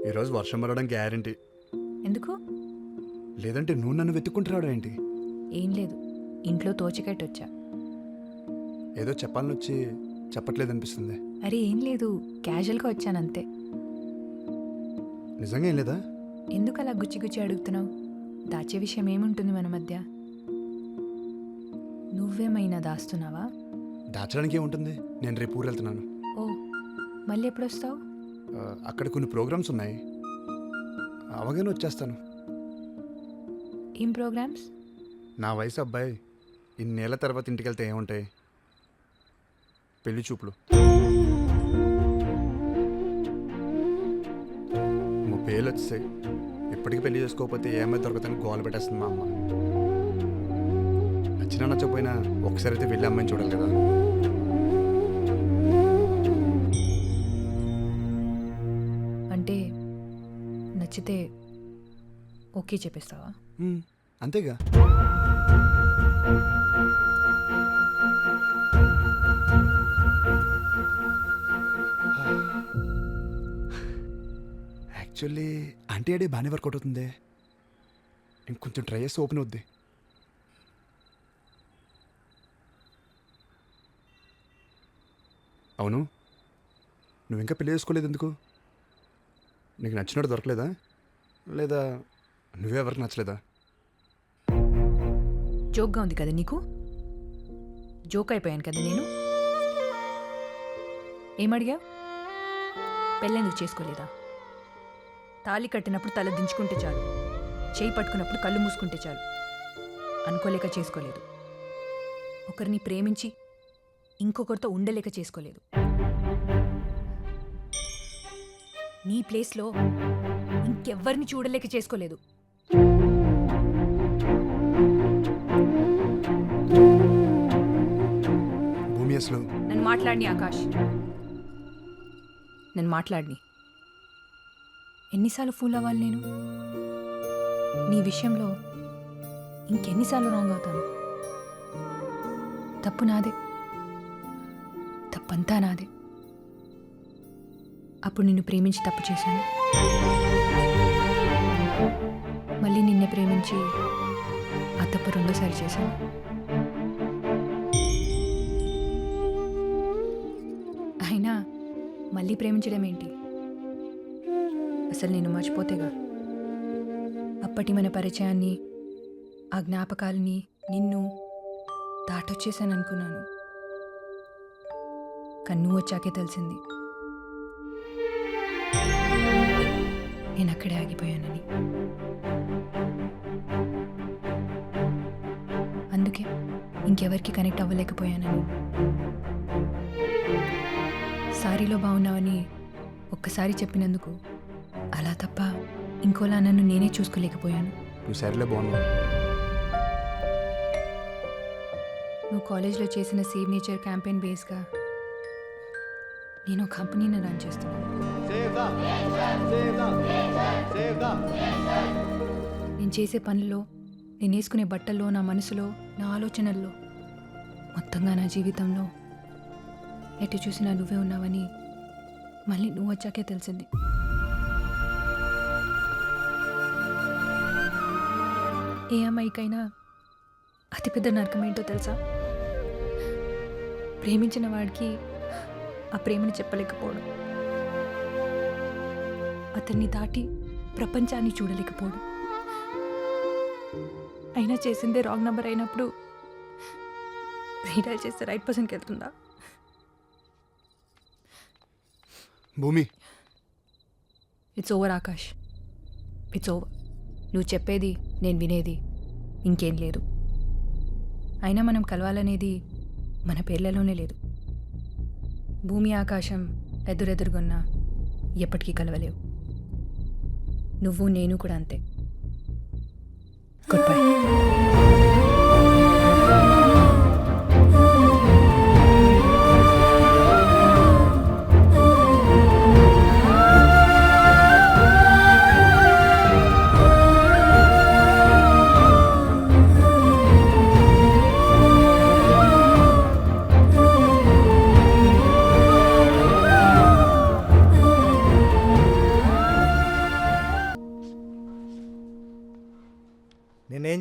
ఈరోజు వర్షం పడడం గ్యారంటీ. ఎందుకు? లేదంటే నువ్వు నన్ను వెతుక్కుంటున్నాడు ఏంటి? ఏం లేదు, ఇంట్లో తోచికట్టు వచ్చా. ఏదో చెప్పాలని వచ్చి చెప్పట్లేదనిపిస్తుంది. అరే ఏం లేదు, క్యాజువల్గా వచ్చానంతే. నిజంగా ఏం లేదా? ఎందుకు అలా గుచ్చి గుచ్చి అడుగుతున్నావు? దాచే విషయం ఏముంటుంది మన మధ్య? నువ్వేమైనా దాస్తున్నావా? దాచడానికి ఏముంటుంది? నేను రేపు ఊరు వెళ్తున్నాను. ఓ, మళ్ళీ ఎప్పుడు వస్తావు? అక్కడ కొన్ని ప్రోగ్రామ్స్ ఉన్నాయి, అవగానే వచ్చేస్తాను. ఏం ప్రోగ్రామ్స్? నా వయసు అబ్బాయి ఇన్నేళ్ల తర్వాత ఇంటికి వెళ్తే ఏముంటాయి? పెళ్లి చూపులు. 30 ఏళ్ళు వచ్చేసాయి, ఇప్పటికీ పెళ్లి చేసుకోకపోతే ఏమైనా దొరకదని గోలు పెట్టేస్తుంది మా అమ్మ. నచ్చినా నచ్చకపోయినా ఒకసారి అయితే వెళ్ళి అమ్మాయిని చూడాలి కదా. అంటే నచ్చితే ఓకే చెప్పేస్తావా? అంతేగా. యాక్చువల్లీ ఆంటీ అడే బాగానే వర్కౌట్ అవుతుంది. ఇంకొంచెం ట్రై చేస్తే ఓపెన్ అవుద్ది. అవును, నువ్వు ఇంకా పెళ్లి చేసుకోలేదు ఎందుకు? నీకు నచ్చినట్టు దొరకలేదా? లేదా నువ్వే ఎవరికి నచ్చలేదా? జోక్గా ఉంది కదా నీకు? జోక్ అయిపోయాను కదా నేను. ఏమడిగా? పెళ్ళెందుకు చేసుకోలేదా? తాళి కట్టినప్పుడు తల దించుకుంటే చాలు, చేయి పట్టుకున్నప్పుడు కళ్ళు మూసుకుంటే చాలు అనుకోలేక చేసుకోలేదు. ఒకరిని ప్రేమించి ఇంకొకరితో ఉండలేక చేసుకోలేదు. నీ ప్లేస్లో ఇంకెవ్వరిని చూడలేక చేసుకోలేదు. భూమి అసలు నన్ను మాట్లాడిని ఆకాష్, నన్ను మాట్లాడిని. ఎన్నిసార్లు ఫూల్ అవ్వాలి నేను? నీ విషయంలో ఇంకెన్నిసార్లు రాంగ్ అవుతాను? తప్పు నాదే, తప్పంతా నాదే. అప్పుడు నిన్ను ప్రేమించి తప్పు చేశాను, మళ్ళీ నిన్నే ప్రేమించి ఆ తప్పు రెండోసారి చేశాను. అయినా మళ్ళీ ప్రేమించడం ఏంటి? అసలు నేను మర్చిపోతేగా. అప్పటి మన పరిచయాన్ని, ఆ జ్ఞాపకాలని, నిన్ను దాటొచ్చేసాను అనుకున్నాను. కానీ నువ్వు వచ్చాకే తెలిసింది నేను అక్కడే ఆగిపోయానని. అందుకే ఇంకెవరికి కనెక్ట్ అవ్వలేకపోయానని. సారీలో బాగున్నావని ఒక్కసారి చెప్పినందుకు అలా తప్ప ఇంకోలా నన్ను నేనే చూసుకోలేకపోయాను. నువ్వు సరేలే బాగున్నావు. నువ్వు కాలేజ్లో చేసిన సేవ్ నేచర్ క్యాంపెయిన్ బేస్గా నేను కంపెనీని రన్ చేస్తున్నాను. నేను చేసే పనుల్లో, నేను వేసుకునే బట్టల్లో, నా మనసులో, నా ఆలోచనల్లో, మొత్తంగా నా జీవితంలో ఎటు చూసినా నువ్వే ఉన్నావని మళ్ళీ నువ్వు వచ్చాకే తెలిసింది. ఏ అమ్మాయికైనా అతిపెద్ద నరకం ఏంటో తెలుసా? ప్రేమించిన వాడికి ఆ ప్రేమని చెప్పలేకపోవడం, అతన్ని దాటి ప్రపంచాన్ని చూడలేకపోవడం. అయినా చేసిందే రాంగ్ నెంబర్ అయినప్పుడు రీడైల్ చేస్తే రైట్ పర్సన్కి వెళ్తుందా? భూమి, it's over Akash, it's over. నువ్వు చెప్పేది నేను వినేది ఇంకేం లేదు. అయినా మనం కలవాలనేది మన పేర్లలోనే లేదు. భూమి ఆకాశం ఎదురెదురుగున్నా ఎప్పటికీ కలవలేవు. నువ్వు నేను కూడా అంతే. Good bye.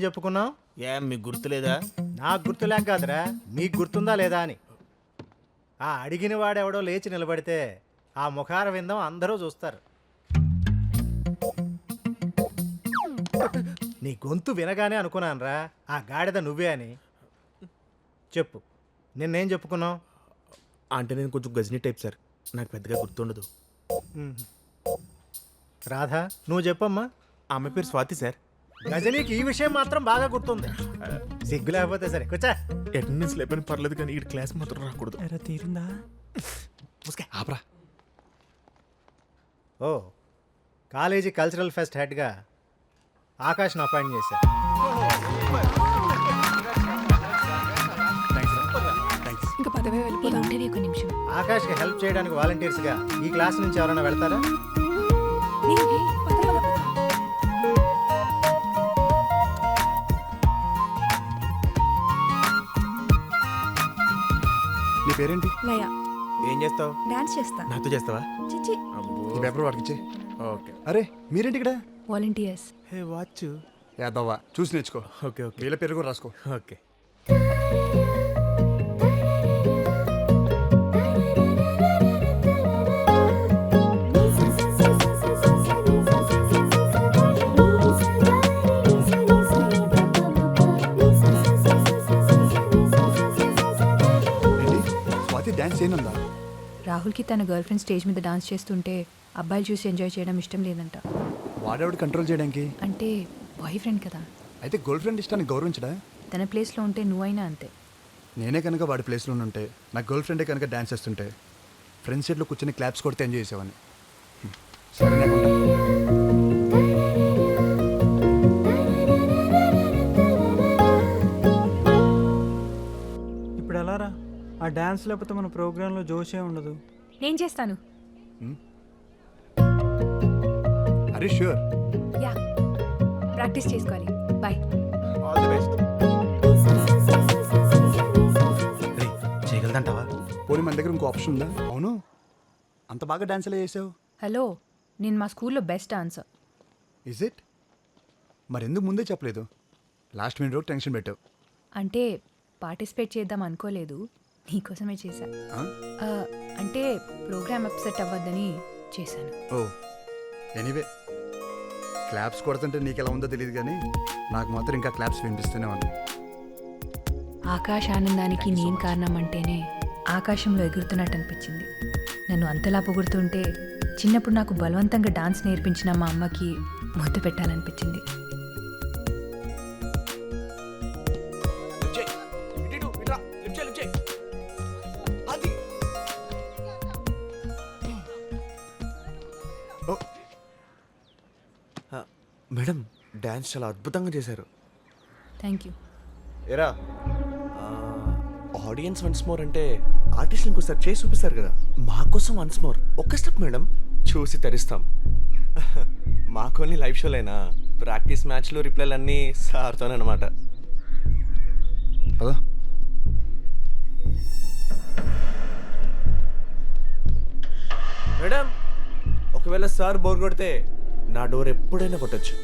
చెప్పుకున్నాం? ఏం మీకు గుర్తులేదా? నాకు గుర్తులేక కాదురా, మీకు గుర్తుందా లేదా అని. ఆ అడిగిన వాడెవడో లేచి నిలబడితే ఆ ముఖార విందం అందరూ చూస్తారు. నీ గొంతు వినగానే అనుకున్నానురా ఆ గాడిద నువ్వే అని. చెప్పు, నిన్నేం చెప్పుకున్నావు? అంటే నేను కొంచెం గజనీ టైప్ సార్, నాకు పెద్దగా గుర్తుండదు. రాధా, నువ్వు చెప్పమ్మా. ఆమె పేరు స్వాతి సార్. గజనీకి ఈ విషయం మాత్రం బాగా గుర్తుంది. సిగ్గు లేకపోతే సరే కూర్చో. అటెండెన్స్ లేపని పర్లేదు కానీ ఈ క్లాస్ మాత్రం రాకూడదు. తీరిందా? ఆపరా. ఓ, కాలేజీ కల్చరల్ ఫెస్ట్ హెడ్గా ఆకాష్ను అపాయింట్ చేశారు. ఇంకా పదవే వెళ్ళిపోతా ఉంటేనే ఒక నిమిషం. ఆకాష్కి హెల్ప్ చేయడానికి వాలంటీర్స్గా ఈ క్లాస్ నుంచి ఎవరైనా వెళ్తారా? నీ పేరేంటి? లయ. ఏం చేస్తావు? డాన్స్ చేస్తా. నాతో చేస్తావా? చిచి. ఈ పేపర్ వాడికిచ్చే. ఓకే. అరే మీరేంటి ఇక్కడ? వాలంటీర్స్. Hey watch. యాదవ్వా చూసి నేర్చుకో. ఓకే ఓకే వీళ్ళ పేరు కూడా రాసుకో. ఓకే. ఏంటి స్వాతి డ్యాన్స్ చేయనుందా? రాహుల్కి తన గర్ల్ ఫ్రెండ్ స్టేజ్ మీద డాన్స్ చేస్తుంటే అబ్బాయిలు చూసి ఎంజాయ్ చేయడం ఇష్టం లేదంట. వాడేవాడు కంట్రోల్ చేయడానికి? అంటే బాయ్ ఫ్రెండ్ కదా, అయితే గర్ల్ ఫ్రెండ్ ఇష్టాన్ని గౌరవించడా? తన ప్లేస్లో ఉంటే నువ్వైనా అంతే. నేనే కనుక వాడి ప్లేస్లో ఉంటే నా గర్ల్ ఫ్రెండే కనుక డ్యాన్స్ చేస్తుంటే ఫ్రెండ్స్ సీట్లో కూర్చొని క్లాప్స్ కొడితే ఎంజాయ్ చేసేవాడిని. సరే నేను ఉంటా. ఇప్పుడు ఎలా రా? ఆ డ్యాన్స్ లేకపోతే మన ప్రోగ్రాంలో జోషే ఉండదు. నేను చేస్తాను. అరే ష్యూర్. యా, ప్రాక్టీస్ చేసుకోవాలి. బాయ్. All the best. రే చేయగలదంటావా? పోనీ మన దగ్గర ఇంకో ఆప్షన్ ఉందా? అవును, అంత బాగా డ్యాన్స్ ఎలా చేసావు? హలో, నేను మా స్కూల్లో బెస్ట్ డాన్సర్. Is it? మరెందుకు ముందే చెప్పలేదు? లాస్ట్ మినిట్ వరకు టెన్షన్ పెట్టావు. అంటే పార్టిసిపేట్ చేద్దాం అనుకోలేదు, నీకోసమే చేశా. ఆ? అంటే ప్రోగ్రామ్ అప్సెట్ అవ్వద్దని చేశాను. ఓ ఎనీవే, క్లాప్స్ కొడుతుంటే నీకు ఎలా ఉందో తెలియదు కానీ నాకు మాత్రం ఇంకా క్లాప్స్ వినిపిస్తూనే ఉన్నాయి. ఆకాశ ఆనందానికి నేను కారణం అంటేనే ఆకాశంలో ఎగురుతున్నట్టు అనిపించింది. నన్ను అంతలా పొగుడుతుంటే చిన్నప్పుడు నాకు బలవంతంగా డాన్స్ నేర్పించిన మా అమ్మకి ముద్దు పెట్టాలనిపించింది. మేడం డ్యాన్స్ చాలా అద్భుతంగా చేశారు. Thank you. ఎరా ఆడియన్స్ వన్స్ మోర్ అంటే ఆర్టిస్ట్ ఇంకోసారి చేసి చూపిస్తారు కదా, మా కోసం వన్స్ మోర్ ఒక్క స్టెప్ మేడం, చూసి తరిస్తాం. మాకు లైవ్ షోలైనా ప్రాక్టీస్ మ్యాచ్లు రిప్లైలు అన్నీ సార్తోనమాట. పదా మేడం ఒకవేళ సార్ బోర్ కొడితే నా డోర్ ఎప్పుడైనా కొట్టచ్చు.